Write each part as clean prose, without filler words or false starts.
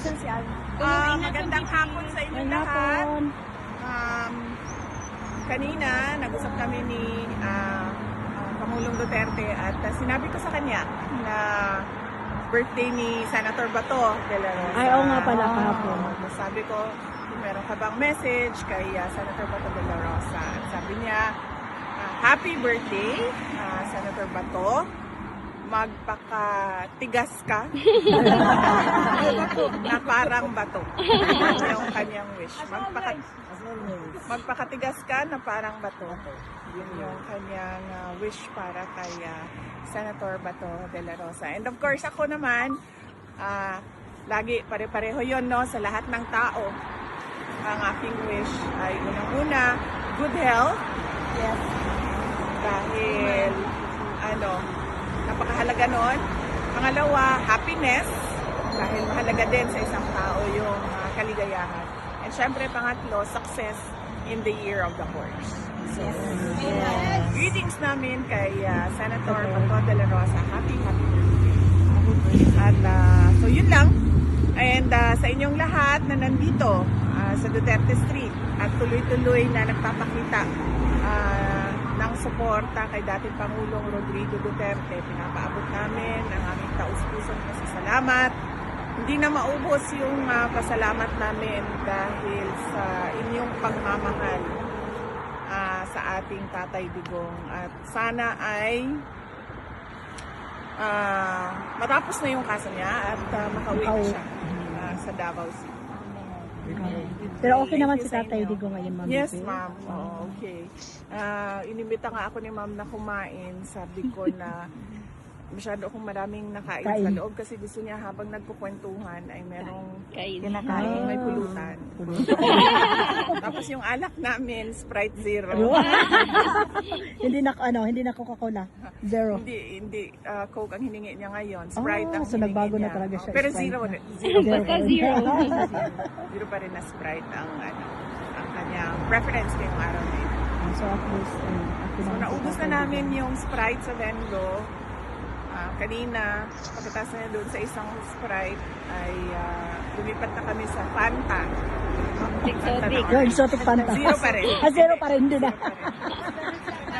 Nasaan si Alma? Magandang hapon sa inyo Magandang lahat. hapon. Kanina, nag-usap kami ni Pangulong Duterte at sinabi ko sa kanya na birthday ni Senator Bato de la Rosa. Ay, oo nga pala kahapon. Sabi ko, meron ka bang message kay Senator Bato de la Rosa? At sabi niya, happy birthday, Senator Bato. Magpakatigas ka na parang bato. Yung kanyang wish. Magpakatigas ka na parang bato. Yun yung kanyang wish para kay Senator Bato de la Rosa. And of course, ako naman, lagi pare-pareho yun, no, sa lahat ng tao. Ang aking wish ay unang-una, good health. Yes. Dahil, napakahalaga nun. Pangalawa, happiness. Dahil mahalaga din sa isang tao yung kaligayahan. And syempre, pangatlo, success in the year of the horse. So, greetings namin kay Senator Bato de la Rosa. Happy birthday. At so, yun lang. And sa inyong lahat na nandito sa Duterte Street at tuloy-tuloy na nagpapakita ng suporta kay dating Pangulong Rodrigo Duterte. Pinapaabot namin ang aming taus-pusong pasasalamat. Hindi na maubos yung pasalamat namin dahil sa inyong pagmamahal sa ating Tatay Digong. At sana ay matapos na yung kaso niya at makauwi na siya sa Davao City. Pero okay naman si Tatay Digong ngayon, ma'am. Yes, ma'am. Oh, okay. Inimbita nga ako ni ma'am na kumain. Sabi ko na masyado akong maraming nakain sa loob kasi gusto niya habang nagkukwentuhan ay merong kinakain, may pulutan. Tapos yung alak namin, Sprite Zero. Hindi na Coca-Cola. Zero. Hindi Coke ang hiningi niya ngayon. Sprite ang so hiningi nagbago niya. na talaga siya. Pero Sprite zero na. zero. Zero pa rin na Sprite ang kanyang preference ngayong araw na ito. So at least, So naubos na namin yung Sprite sa Venlo. Kanina, pagkatapos na doon sa isang Sprite, ay lumipat na kami sa Fanta. Exotic. Yung exotic Fanta. Zero pa rin. Zero pa rin, hindi na.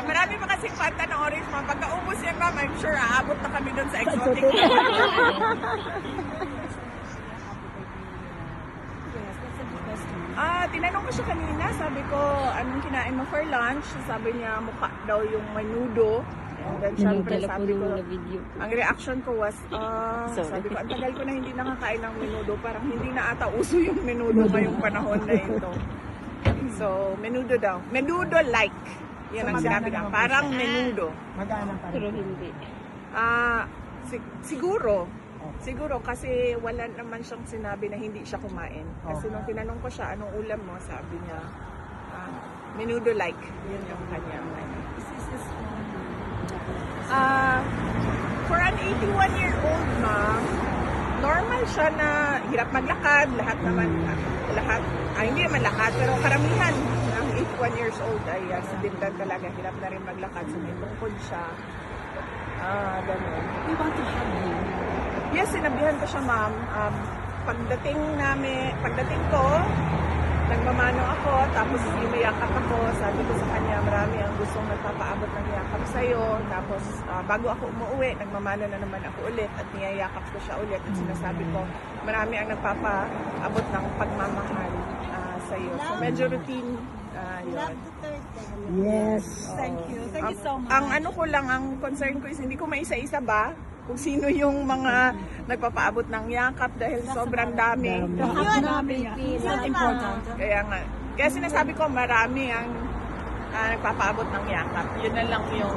Marami pa kasing Fanta na orange, ma'am. Pagkaubos yan, ma'am, I'm sure aabot na kami doon sa exotic. Tinanong ko siya kanina, sabi ko, anong kinain mo for lunch? Sabi niya, mukha daw yung menudo. And then, syempre, sabi ko, ang reaction ko was, sabi ko, ang tagal ko na hindi nakakain ng menudo. Parang hindi na ata uso yung menudo ngayong panahon na ito. So, menudo daw. Menudo-like. Yan ang sinabi niya. Parang menudo. Magana pa rin. Pero hindi. Siguro kasi wala naman siyang sinabi na hindi siya kumain. Kasi nung tinanong ko siya, anong ulam mo? Sabi niya, menudo-like. Yun yung kanyang. For an 81-year-old ma'am, normal siya na hirap maglakad. Hindi naman lahat, pero karamihan ng 81 years old ay sabitan talaga. Hirap na rin maglakad. So may tungkod siya. Ganun. You want to hug him? Yes, sinabihan ko siya, ma'am. Pagdating ko, nagmamano ako, tapos imayakap ako. Sabi ko sa kanya, marami ang gustong nagpapaabot ng yakap sa'yo. Tapos, bago ako umuwi, nagmamano na naman ako ulit at niyayakap ko siya ulit. At sinasabi ko, marami ang nagpapaabot ng pagmamahal sa'yo. So, medyo routine yun. Yes. Thank you. Thank you so much. Ang concern ko is hindi ko maisa-isa ba kung sino yung mga nagpapaabot ng yakap dahil sobrang dami. It's not important. Kaya sinasabi ko marami ang nagpapaabot ng yakap. Yun na lang yung